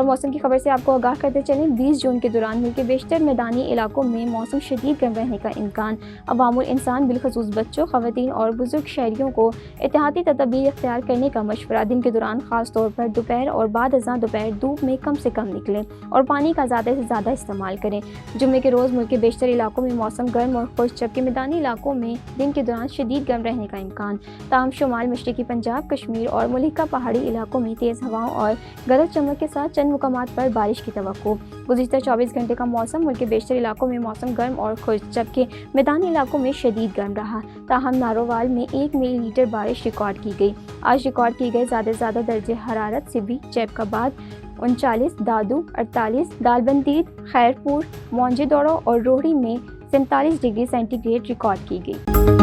और मौसम की खबर से आपको आगाह करते चलें, 20 जून के दौरान मुल्क के बेशतर मैदानी इलाकों में मौसम शदीद गर्म रहने का इम्कान। अवामुल इंसान बिलखसूस बच्चों, ख़वातीन और बुजुर्ग शहरियों को एहतियाती तदबीर इख्तियार करने का मशवरा। दिन के दौरान ख़ास तौर पर दोपहर और बाद अज़ां दोपहर धूप में कम से कम निकलें और पानी का ज़्यादा से ज़्यादा इस्तेमाल करें। जुम्मे के रोज़ मुल्क के बेशतर इलाकों में मौसम गर्म और खुश्क, जबकि मैदानी इलाकों में दिन के दौरान शदीद गर्म रहने का इम्कान। ताहम शुमाल मशरकी पंजाब, कश्मीर और मुल्का पहाड़ी इलाकों में तेज़ हवाओं और गरज चमक के साथ चंद मुकामात पर बारिश की तवक्को। गुज़िश्ता 24 घंटे का मौसम मुल्क के बेशतर इलाकों में मौसम गर्म और खुश्क, जबकि मैदानी इलाकों में शदीद गर्म रहा। ताहम नारोवाल में 1 मिलीमीटर बारिश रिकॉर्ड की गई। आज रिकॉर्ड की गई ज़्यादा दर्जे हरारत सिबी, जैकबाद 39, दादू 48, दालबंदीद, खैरपुर, मोंजेदोड़ो और रोहड़ी में 47 डिग्री सेंटीग्रेड रिकॉर्ड की गई।